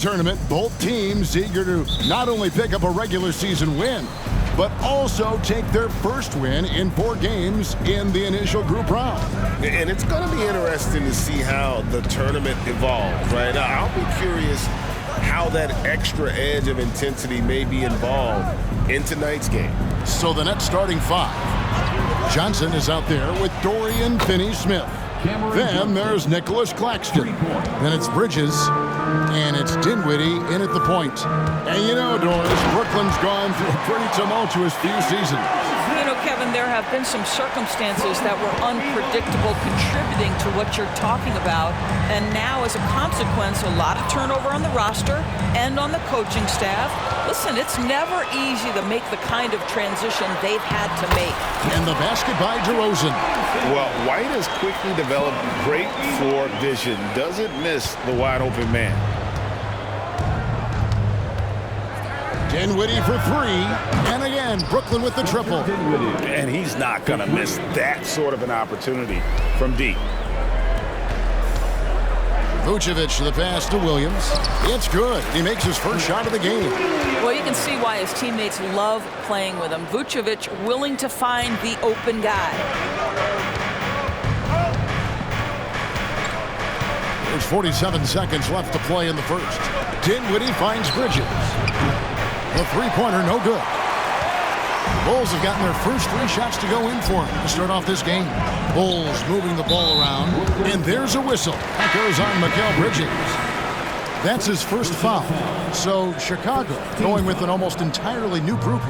tournament, both teams eager to not only pick up a regular season win, but also take their first win in 4 games in the initial group round. And it's going to be interesting to see how the tournament evolves, right? I'll be curious how that extra edge of intensity may be involved in tonight's game. So the Nets starting 5. Johnson is out there with Dorian Finney-Smith. Then there's Nicholas Claxton. Then it's Bridges. And it's Dinwiddie in at the point. And you know, Doris, Brooklyn's gone through a pretty tumultuous few seasons. You know, Kevin, there have been some circumstances that were unpredictable contributing to what you're talking about. And now, as a consequence, a lot of turnover on the roster and on the coaching staff. Listen, it's never easy to make the kind of transition they've had to make. And the basket by DeRozan. Well, White has quickly developed great floor vision. Doesn't miss the wide open man. Dinwiddie for 3. And again, Brooklyn with the triple. And he's not going to miss that sort of an opportunity from deep. Vucevic the pass to Williams. It's good. He makes his first shot of the game. Well, you can see why his teammates love playing with him. Vucevic willing to find the open guy. There's 47 seconds left to play in the first. Dinwiddie finds Bridges. The three-pointer, no good. Bulls have gotten their first 3 shots to go in for him to start off this game. Bulls moving the ball around, and there's a whistle. That goes on Mikal Bridges. That's his first foul. So Chicago going with an almost entirely new group.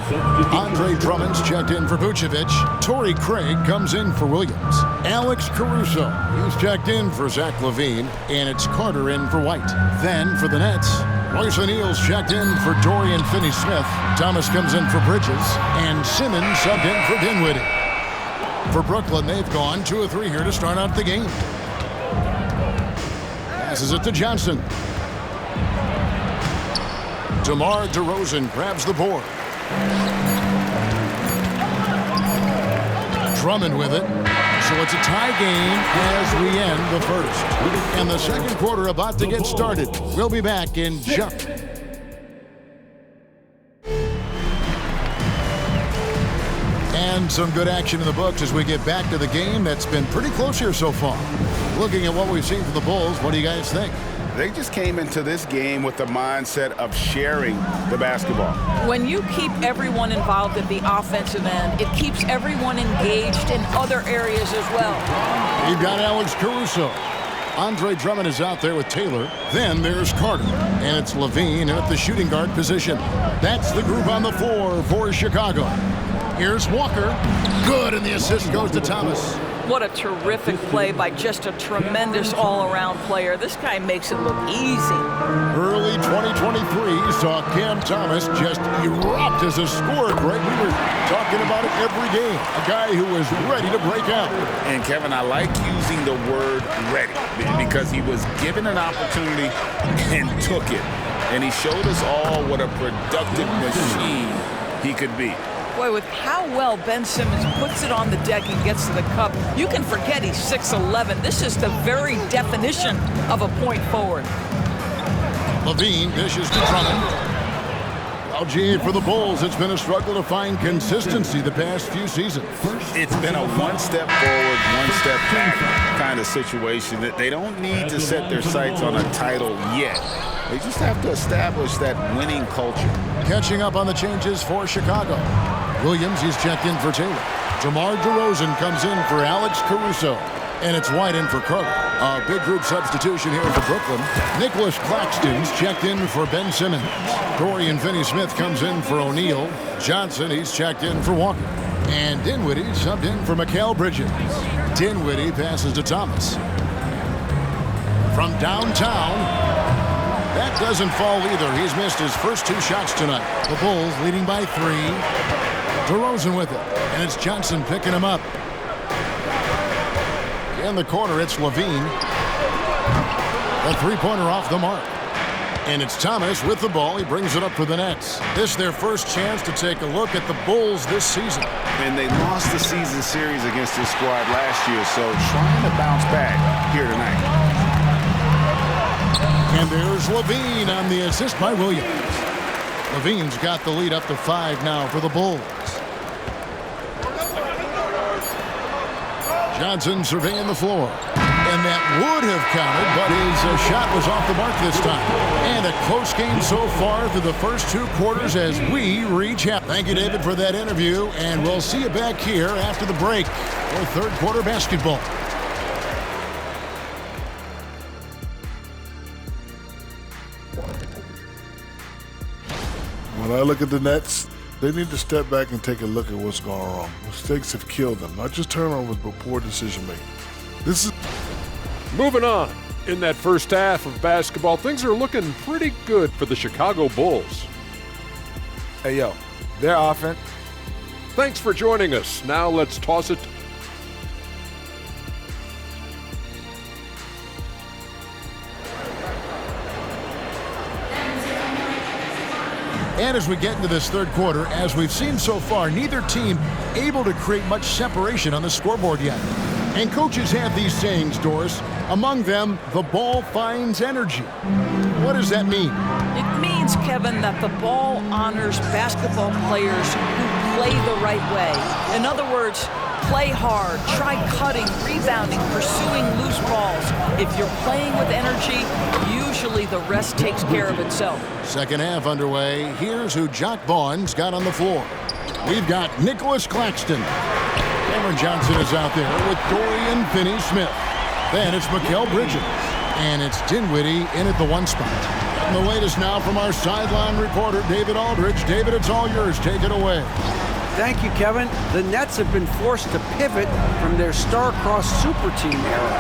Andre Drummond's checked in for Vucevic. Torrey Craig comes in for Williams. Alex Caruso, he's checked in for Zach LaVine, and it's Carter in for White. Then for the Nets, Royce O'Neal's checked in for Dorian Finney-Smith. Thomas comes in for Bridges, and Simmons subbed in for Dinwiddie. For Brooklyn, they've gone 2 of 3 here to start out the game. Passes it to Johnson. DeMar DeRozan grabs the board. Drummond with it. So it's a tie game as we end the first. And the second quarter about to get started. We'll be back in just. And some good action in the books as we get back to the game that's been pretty close here so far. Looking at what we've seen from the Bulls, what do you guys think? They just came into this game with the mindset of sharing the basketball. When you keep everyone involved at the offensive end, it keeps everyone engaged in other areas as well. You've got Alex Caruso. Andre Drummond is out there with Taylor. Then there's Carter. And it's LaVine at the shooting guard position. That's the group on the floor for Chicago. Here's Walker. Good, and the assist goes to Thomas. What a terrific play by just a tremendous all-around player. This guy makes it look easy. Early 2023 saw Cam Thomas just erupt as a scorer, Greg. We were talking about it every game. A guy who was ready to break out. And, Kevin, I like using the word ready because he was given an opportunity and took it. And he showed us all what a productive machine he could be. Boy, with how well Ben Simmons puts it on the deck and gets to the cup, you can forget he's 6'11". This is the very definition of a point forward. LaVine dishes to Drummond. Well, gee, for the Bulls, it's been a struggle to find consistency the past few seasons. It's been a one-step forward, one-step back kind of situation. That they don't need to set their sights on a title yet. They just have to establish that winning culture. Catching up on the changes for Chicago. Williams, he's checked in for Taylor. DeMar DeRozan comes in for Alex Caruso. And it's White in for Carter. A big group substitution here for Brooklyn. Nicholas Claxton's checked in for Ben Simmons. Dorian Finney-Smith comes in for O'Neal. Johnson, he's checked in for Walker. And Dinwiddie subbed in for Mikal Bridges. Dinwiddie passes to Thomas. From downtown, that doesn't fall either. He's missed his first 2 shots tonight. The Bulls leading by 3. DeRozan with it. And it's Johnson picking him up. In the corner, it's LaVine. A three-pointer off the mark. And it's Thomas with the ball. He brings it up for the Nets. This is their first chance to take a look at the Bulls this season. And they lost the season series against this squad last year, so trying to bounce back here tonight. And there's Levine on the assist by Williams. Levine's got the lead up to 5 now for the Bulls. Johnson surveying the floor. And that would have counted, but his shot was off the mark this time. And a close game so far through the first 2 quarters as we reach half. Thank you, David, for that interview. And we'll see you back here after the break for third quarter basketball. When I look at the Nets, they need to step back and take a look at what's going wrong. Mistakes have killed them, not just turnovers, but poor decision-making. This is... Moving on. In that first half of basketball, things are looking pretty good for the Chicago Bulls. Hey, yo, their offense. Thanks for joining us. Now let's toss it. And as we get into this third quarter, as we've seen so far, neither team able to create much separation on the scoreboard yet. And coaches have these sayings, Doris. Among them, the ball finds energy. What does that mean? It means, Kevin, that the ball honors basketball players who play the right way. In other words, play hard, try cutting, rebounding, pursuing loose balls. If you're playing with energy, usually the rest takes care of itself. Second half underway. Here's who Jock Vaughn's got on the floor. We've got Nicholas Claxton. Cameron Johnson is out there with Dorian Finney-Smith. Then it's Mikal Bridges. And it's Dinwiddie in at the 1 spot. And the latest now from our sideline reporter, David Aldridge. David, it's all yours. Take it away. Thank you, Kevin. The Nets have been forced to pivot from their star-crossed super team era.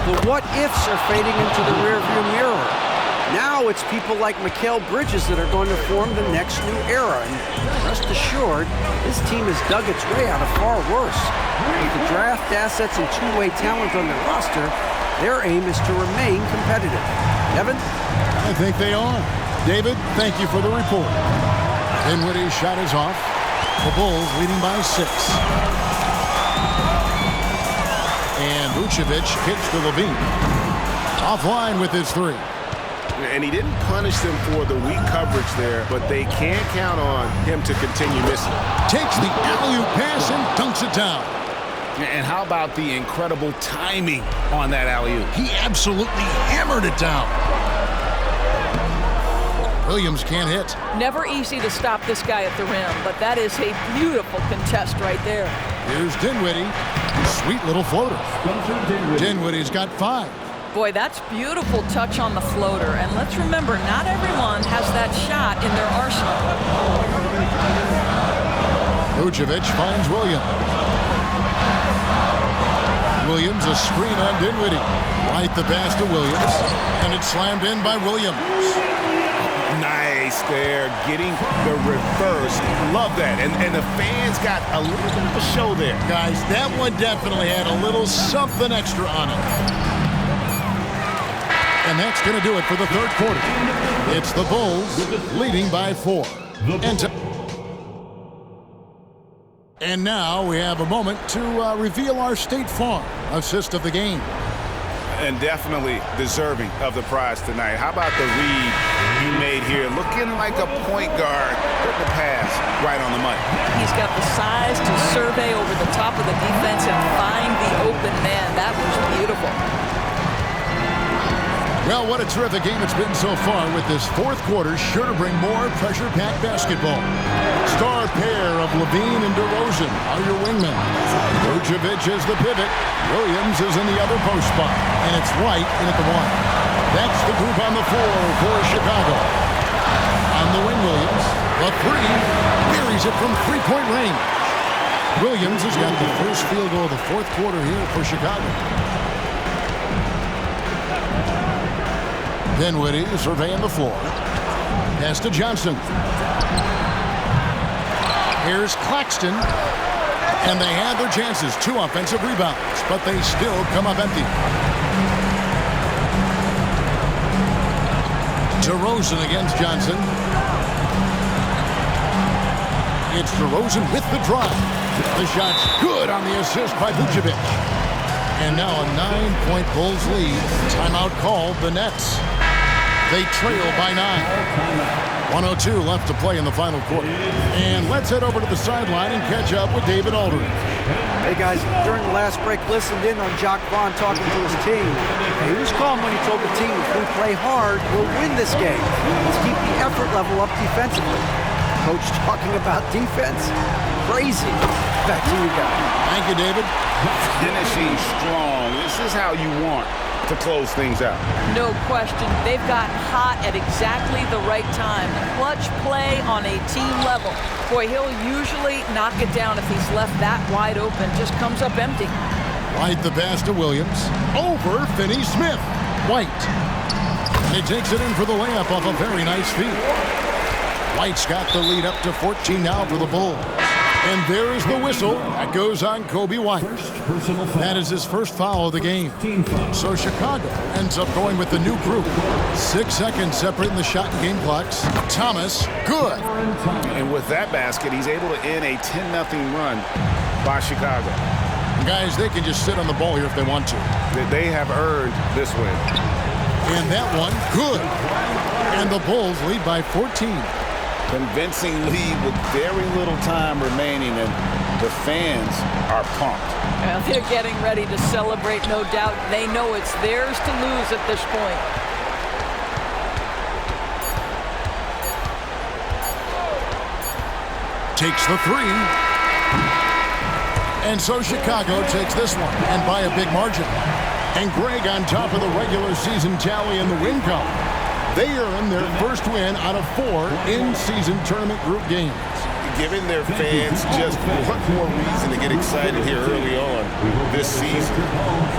The what-ifs are fading into the rearview mirror. Now it's people like Mikal Bridges that are going to form the next new era. And rest assured, this team has dug its way out of far worse. With the draft assets and two-way talent on their roster, their aim is to remain competitive. Kevin? I think they are. David, thank you for the report. Dinwiddie's shot is off. The Bulls leading by 6. And Vucevic kicks to Levine. Offline with his 3. And he didn't punish them for the weak coverage there, but they can't count on him to continue missing. Takes the alley-oop pass and dunks it down. And how about the incredible timing on that alley-oop? He absolutely hammered it down. Williams can't hit. Never easy to stop this guy at the rim, but that is a beautiful contest right there. Here's Dinwiddie. Sweet little floater. Dinwiddie's got 5. Boy, that's beautiful touch on the floater. And let's remember, not everyone has that shot in their arsenal. Vucevic finds Williams. Williams, a screen on Dinwiddie. Right the pass to Williams. And it's slammed in by Williams. Nice there, getting the reverse. Love that. And the fans got a little bit of a show there. Guys, that one definitely had a little something extra on it. And that's going to do it for the third quarter. It's the Bulls leading by 4. And now we have a moment to reveal our State Farm assist of the game. And definitely deserving of the prize tonight. How about the read he made here? Looking like a point guard, put the pass right on the money. He's got the size to survey over the top of the defense and find the open man. That was beautiful. Well, what a terrific game it's been so far, with this fourth quarter sure to bring more pressure-packed basketball. Star pair of Levine and DeRozan are your wingmen. Vucevic is the pivot. Williams is in the other post spot. And it's White in at the 1. That's the group on the floor for Chicago. On the wing, Williams. The 3 buries it from three-point range. Williams has got the first field goal of the fourth quarter here for Chicago. Dinwiddie surveying the floor. Pass to Johnson. Here's Claxton. And they had their chances. 2 offensive rebounds, but they still come up empty. DeRozan against Johnson. It's DeRozan with the drive. The shot's good on the assist by Vucevic. And now a 9-point Bulls lead. Timeout called the Nets. They trail by 9. 1:02 left to play in the final quarter. And let's head over to the sideline and catch up with David Aldridge. Hey guys, during the last break, listened in on Jacque Vaughn talking to his team. He was calm when he told the team, if we play hard, we'll win this game. Let's keep the effort level up defensively. Coach talking about defense. Crazy. Back to you guys. Thank you, David. Finishing strong. This is how you want to close things out. No question. They've gotten hot at exactly the right time. Clutch play on a team level. Boy, he'll usually knock it down if he's left that wide open. Just comes up empty. Right the pass to Williams. Over Finney-Smith. White. And he takes it in for the layup off a very nice feed. White's got the lead up to 14 now for the Bulls. And there is the whistle. That goes on Coby White. That is his first foul of the game. So Chicago ends up going with the new group. 6 seconds separating the shot and game clocks. Thomas, good. And with that basket, he's able to end a 10-0 run by Chicago. Guys, they can just sit on the ball here if they want to. They have earned this win. And that one, good. And the Bulls lead by 14. Convincing lead with very little time remaining, and the fans are pumped. Well, they're getting ready to celebrate, no doubt. They know it's theirs to lose at this point. Takes the three. And so Chicago takes this one, and by a big margin. And Greg on top of the regular season tally in the win column. They earn their first win out of 4 in-season tournament group games. Giving their fans just one more reason to get excited here early on this season.